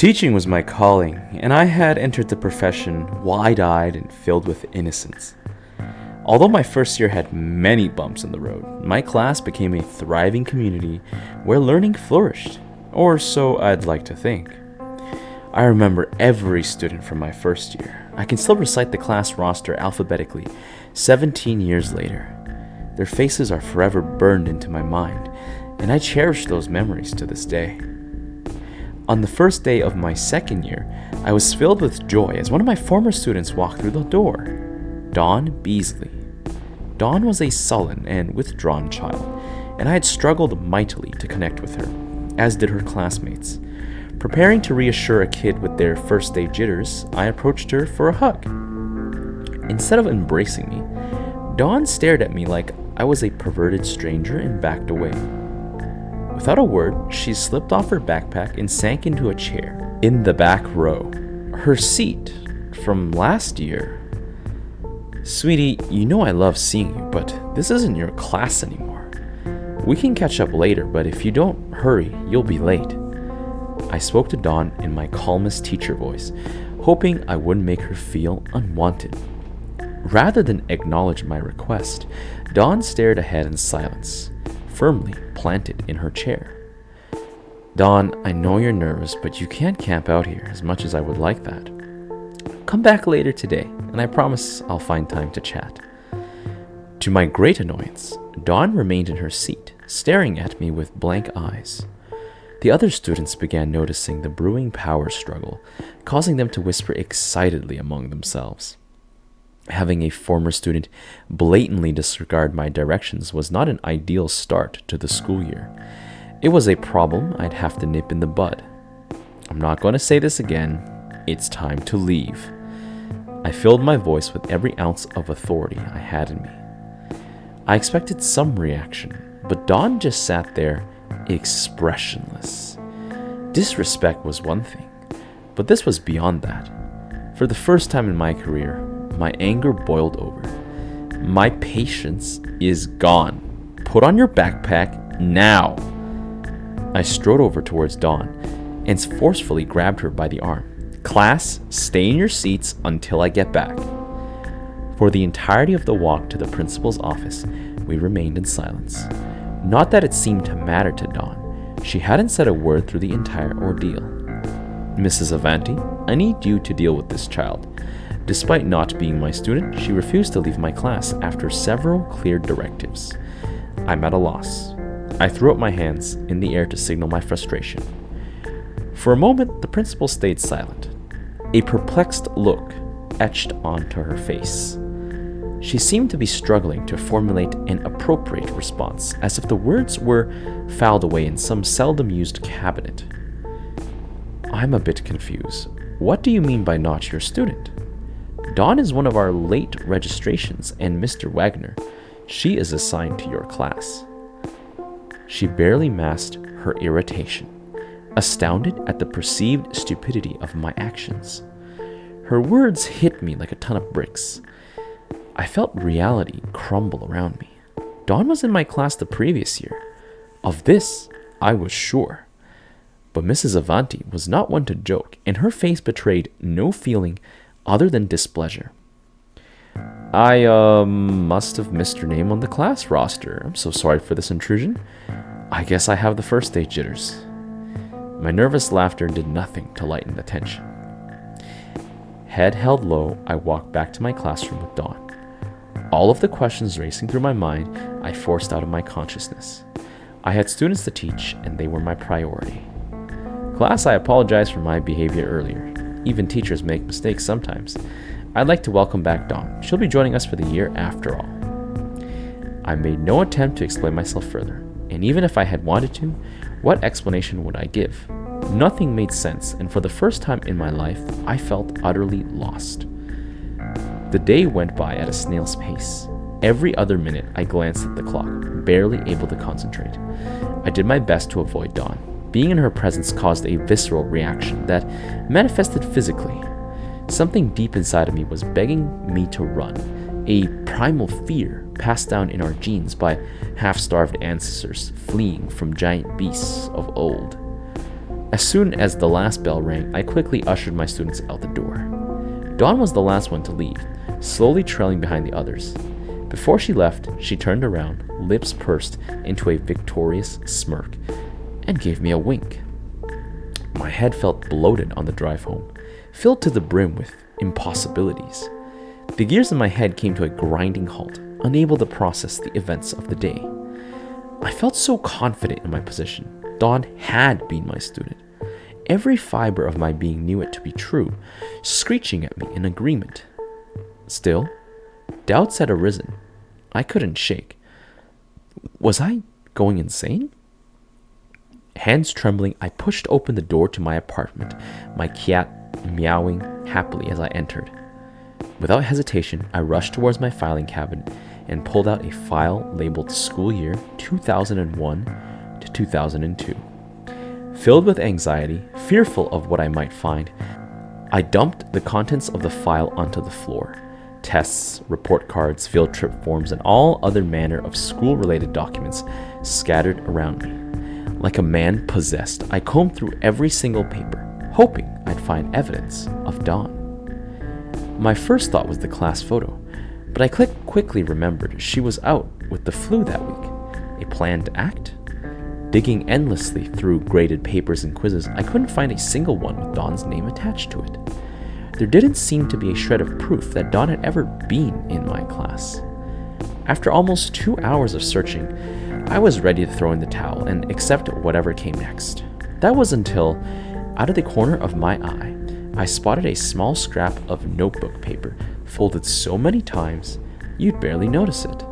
Teaching was my calling, and I had entered the profession wide-eyed and filled with innocence. Although my first year had many bumps in the road, my class became a thriving community where learning flourished, or so I'd like to think. I remember every student from my first year. I can still recite the class roster alphabetically 17 years later. Their faces are forever burned into my mind, and I cherish those memories to this day. On the first day of my second year, I was filled with joy as one of my former students walked through the door, Dawn Beasley. Dawn was a sullen and withdrawn child, and I had struggled mightily to connect with her, as did her classmates. Preparing to reassure a kid with their first day jitters, I approached her for a hug. Instead of embracing me, Dawn stared at me like I was a perverted stranger and backed away. Without a word, she slipped off her backpack and sank into a chair in the back row. Her seat from last year. Sweetie, you know I love seeing you, but this isn't your class anymore. We can catch up later, but if you don't hurry, you'll be late. I spoke to Dawn in my calmest teacher voice, hoping I wouldn't make her feel unwanted. Rather than acknowledge my request, Dawn stared ahead in silence, firmly planted in her chair. Dawn, I know you're nervous, but you can't camp out here as much as I would like that. Come back later today, and I promise I'll find time to chat. To my great annoyance, Dawn remained in her seat, staring at me with blank eyes. The other students began noticing the brewing power struggle, causing them to whisper excitedly among themselves. Having a former student blatantly disregard my directions was not an ideal start to the school year. It was a problem I'd have to nip in the bud. I'm not going to say this again. It's time to leave. I filled my voice with every ounce of authority I had in me. I expected some reaction, but Dawn just sat there, expressionless. Disrespect was one thing, but this was beyond that. For the first time in my career, my anger boiled over. My patience is gone. Put on your backpack now. I strode over towards Dawn and forcefully grabbed her by the arm. Class, stay in your seats until I get back. For the entirety of the walk to the principal's office, we remained in silence. Not that it seemed to matter to Dawn. She hadn't said a word through the entire ordeal. Mrs. Avanti, I need you to deal with this child. Despite not being my student, she refused to leave my class after several clear directives. I'm at a loss. I threw up my hands in the air to signal my frustration. For a moment, the principal stayed silent. A perplexed look etched onto her face. She seemed to be struggling to formulate an appropriate response, as if the words were filed away in some seldom-used cabinet. I'm a bit confused. What do you mean by not your student? Dawn is one of our late registrations, and Mr. Wagner, she is assigned to your class. She barely masked her irritation, astounded at the perceived stupidity of my actions. Her words hit me like a ton of bricks. I felt reality crumble around me. Dawn was in my class the previous year. Of this, I was sure. But Mrs. Avanti was not one to joke, and her face betrayed no feeling other than displeasure. I must have missed your name on the class roster. I'm so sorry for this intrusion. I guess I have the first day jitters. My nervous laughter did nothing to lighten the tension. Head held low, I walked back to my classroom with Dawn. All of the questions racing through my mind, I forced out of my consciousness. I had students to teach, and they were my priority. Class, I apologize for my behavior earlier. Even teachers make mistakes sometimes. I'd like to welcome back Dawn. She'll be joining us for the year after all. I made no attempt to explain myself further, and even if I had wanted to, what explanation would I give? Nothing made sense, and for the first time in my life, I felt utterly lost. The day went by at a snail's pace. Every other minute, I glanced at the clock, barely able to concentrate. I did my best to avoid Dawn. Being in her presence caused a visceral reaction that manifested physically. Something deep inside of me was begging me to run, a primal fear passed down in our genes by half-starved ancestors fleeing from giant beasts of old. As soon as the last bell rang, I quickly ushered my students out the door. Dawn was the last one to leave, slowly trailing behind the others. Before she left, she turned around, lips pursed into a victorious smirk, and gave me a wink. My head felt bloated on the drive home, filled to the brim with impossibilities. The gears in my head came to a grinding halt, unable to process the events of the day. I felt so confident in my position. Dawn had been my student. Every fiber of my being knew it to be true, screeching at me in agreement. Still, doubts had arisen. I couldn't shake. Was I going insane? Hands trembling, I pushed open the door to my apartment, my cat meowing happily as I entered. Without hesitation, I rushed towards my filing cabinet and pulled out a file labeled School Year 2001 to 2002. Filled with anxiety, fearful of what I might find, I dumped the contents of the file onto the floor. Tests, report cards, field trip forms, and all other manner of school-related documents scattered around me. Like a man possessed, I combed through every single paper, hoping I'd find evidence of Dawn. My first thought was the class photo, but I quickly remembered she was out with the flu that week. A planned act? Digging endlessly through graded papers and quizzes, I couldn't find a single one with Dawn's name attached to it. There didn't seem to be a shred of proof that Dawn had ever been in my class. After almost 2 hours of searching, I was ready to throw in the towel and accept whatever came next. That was until, out of the corner of my eye, I spotted a small scrap of notebook paper folded so many times you'd barely notice it.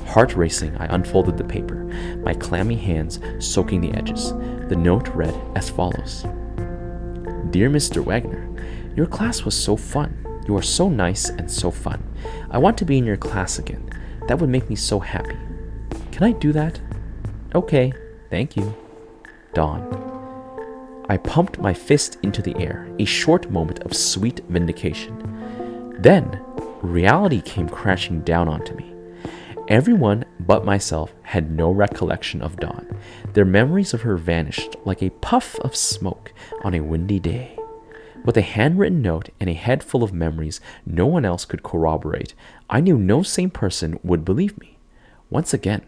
Heart racing, I unfolded the paper, my clammy hands soaking the edges. The note read as follows. Dear Mr. Wagner, your class was so fun. You are so nice and so fun. I want to be in your class again. That would make me so happy. Can I do that? Okay, thank you. Dawn. I pumped my fist into the air, a short moment of sweet vindication. Then, reality came crashing down onto me. Everyone but myself had no recollection of Dawn. Their memories of her vanished like a puff of smoke on a windy day. With a handwritten note and a head full of memories no one else could corroborate, I knew no sane person would believe me. Once again,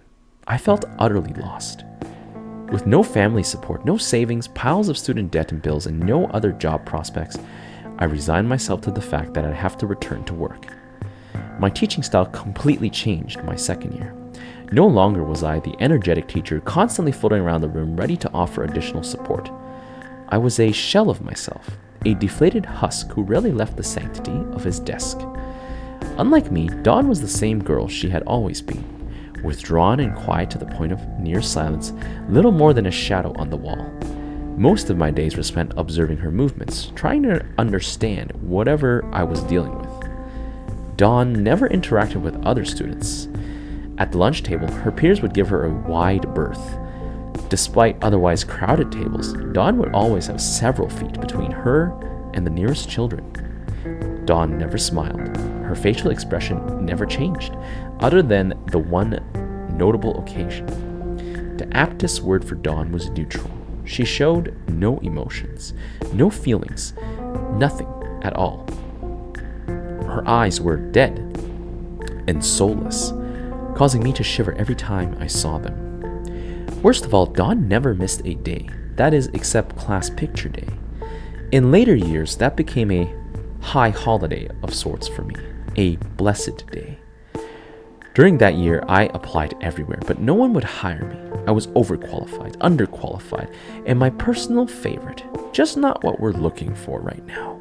I felt utterly lost. With no family support, no savings, piles of student debt and bills, and no other job prospects, I resigned myself to the fact that I'd have to return to work. My teaching style completely changed my second year. No longer was I the energetic teacher constantly floating around the room ready to offer additional support. I was a shell of myself, a deflated husk who rarely left the sanctity of his desk. Unlike me, Dawn was the same girl she had always been, withdrawn and quiet to the point of near silence, little more than a shadow on the wall. Most of my days were spent observing her movements, trying to understand whatever I was dealing with. Dawn never interacted with other students. At the lunch table, her peers would give her a wide berth. Despite otherwise crowded tables, Dawn would always have several feet between her and the nearest children. Dawn never smiled. Her facial expression never changed, other than the one notable occasion. The aptest word for Dawn was neutral. She showed no emotions, no feelings, nothing at all. Her eyes were dead and soulless, causing me to shiver every time I saw them. Worst of all, Dawn never missed a day, that is, except class picture day. In later years, that became a high holiday of sorts for me, a blessed day. During that year, I applied everywhere, but no one would hire me. I was overqualified, underqualified, and my personal favorite, just not what we're looking for right now.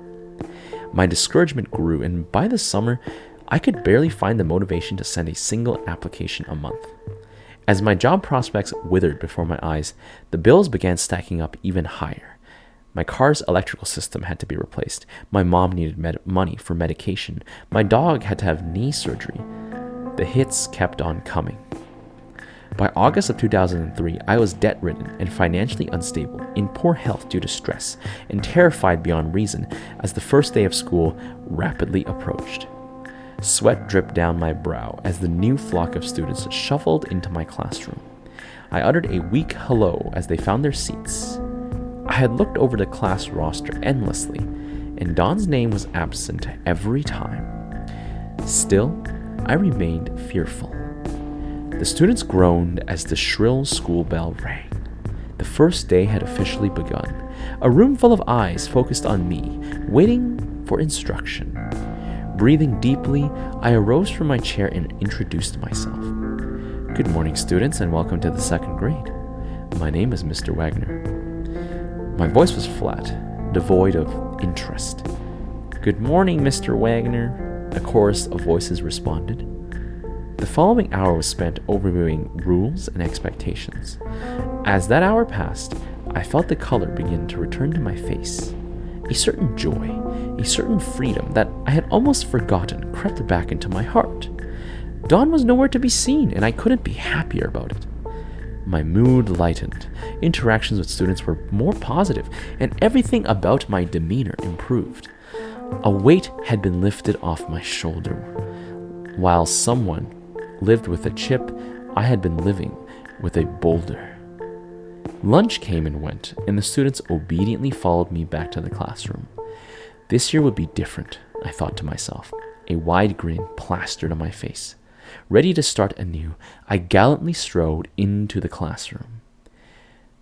My discouragement grew, and by the summer, I could barely find the motivation to send a single application a month. As my job prospects withered before my eyes, the bills began stacking up even higher. My car's electrical system had to be replaced. My mom needed money for medication. My dog had to have knee surgery. The hits kept on coming. By August of 2003, I was debt-ridden and financially unstable, in poor health due to stress, and terrified beyond reason as the first day of school rapidly approached. Sweat dripped down my brow as the new flock of students shuffled into my classroom. I uttered a weak hello as they found their seats. I had looked over the class roster endlessly, and Dawn's name was absent every time. Still, I remained fearful. The students groaned as the shrill school bell rang. The first day had officially begun. A room full of eyes focused on me, waiting for instruction. Breathing deeply, I arose from my chair and introduced myself. Good morning, students, and welcome to the second grade. My name is Mr. Wagner. My voice was flat, devoid of interest. Good morning, Mr. Wagner, a chorus of voices responded. The following hour was spent overviewing rules and expectations. As that hour passed, I felt the color begin to return to my face. A certain joy, a certain freedom that I had almost forgotten crept back into my heart. Dawn was nowhere to be seen, and I couldn't be happier about it. My mood lightened, interactions with students were more positive, and everything about my demeanor improved. A weight had been lifted off my shoulder. While someone lived with a chip, I had been living with a boulder. Lunch came and went, and the students obediently followed me back to the classroom. This year would be different, I thought to myself, a wide grin plastered on my face. Ready to start anew, I gallantly strode into the classroom.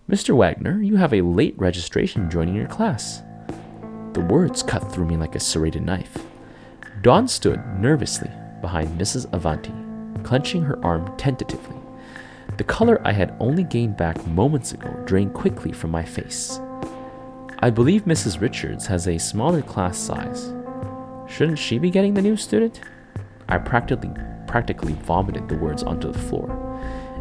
Mr. Wagner, you have a late registration joining your class. The words cut through me like a serrated knife. Dawn stood nervously behind Mrs. Avanti, clenching her arm tentatively. The color I had only gained back moments ago drained quickly from my face. I believe Mrs. Richards has a smaller class size. Shouldn't she be getting the new student? I practically vomited the words onto the floor.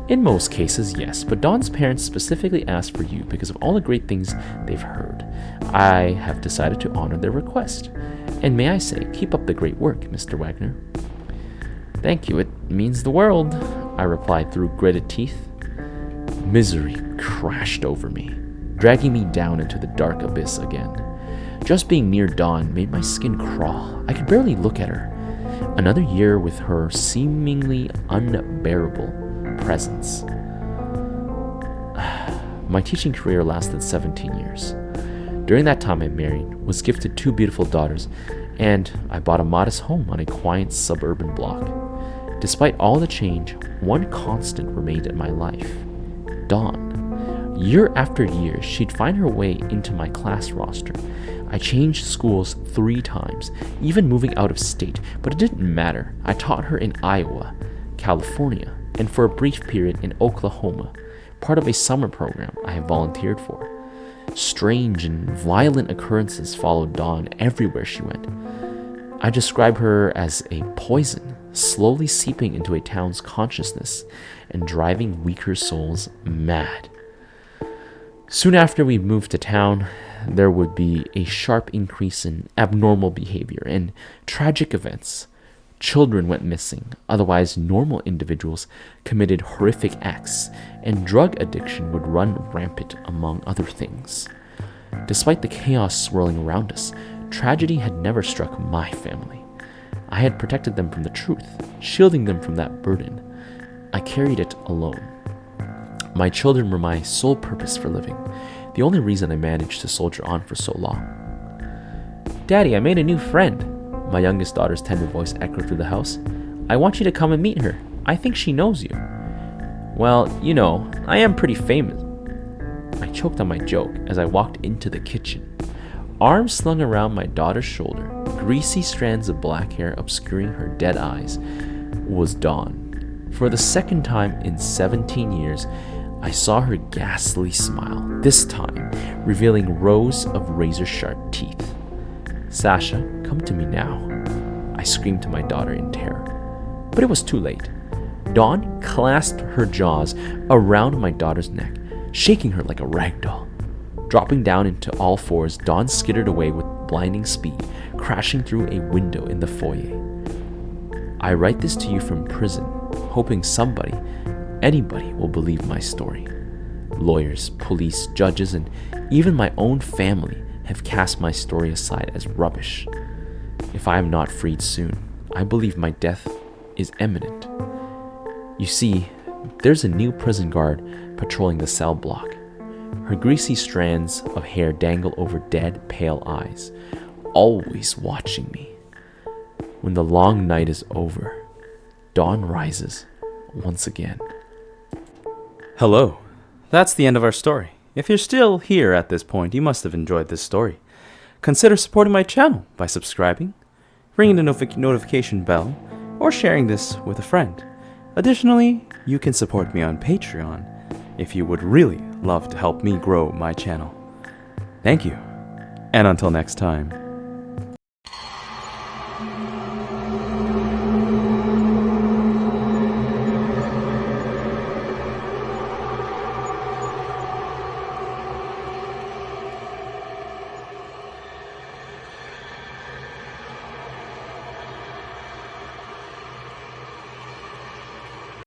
In most cases, yes, but Dawn's parents specifically asked for you because of all the great things they've heard. I have decided to honor their request. And may I say, keep up the great work, Mr. Wagner. Thank you, it means the world, I replied through gritted teeth. Misery crashed over me, dragging me down into the dark abyss again. Just being near Dawn made my skin crawl. I could barely look at her. Another year with her seemingly unbearable presence. My teaching career lasted 17 years. During that time I married, was gifted 2 beautiful daughters, and I bought a modest home on a quiet suburban block. Despite all the change, one constant remained in my life: Dawn. Year after year, she'd find her way into my class roster. I changed schools 3 times, even moving out of state, but it didn't matter. I taught her in Iowa, California, and for a brief period in Oklahoma, part of a summer program I have volunteered for. Strange and violent occurrences followed Dawn everywhere she went. I describe her as a poison, slowly seeping into a town's consciousness and driving weaker souls mad. Soon after we moved to town, there would be a sharp increase in abnormal behavior and tragic events. Children went missing, otherwise normal individuals committed horrific acts, and drug addiction would run rampant among other things. Despite the chaos swirling around us, tragedy had never struck my family. I had protected them from the truth, shielding them from that burden. I carried it alone. My children were my sole purpose for living, the only reason I managed to soldier on for so long. Daddy, I made a new friend, my youngest daughter's tender voice echoed through the house. I want you to come and meet her. I think she knows you. Well, you know, I am pretty famous. I choked on my joke as I walked into the kitchen. Arms slung around my daughter's shoulder, greasy strands of black hair obscuring her dead eyes, was Dawn. For the second time in 17 years, I saw her ghastly smile, this time revealing rows of razor-sharp teeth. Sasha, come to me now, I screamed to my daughter in terror. But it was too late. Dawn clasped her jaws around my daughter's neck, shaking her like a rag doll. Dropping down into all fours, Dawn skittered away with blinding speed, crashing through a window in the foyer. I write this to you from prison, hoping somebody, anybody, will believe my story. Lawyers, police, judges, and even my own family have cast my story aside as rubbish. If I am not freed soon, I believe my death is imminent. You see, there's a new prison guard patrolling the cell block. Her greasy strands of hair dangle over dead, pale eyes, always watching me. When the long night is over, dawn rises once again. Hello. That's the end of our story. If you're still here at this point, you must have enjoyed this story. Consider supporting my channel by subscribing, ringing the notification bell, or sharing this with a friend. Additionally, you can support me on Patreon if you would really love to help me grow my channel. Thank you, and until next time.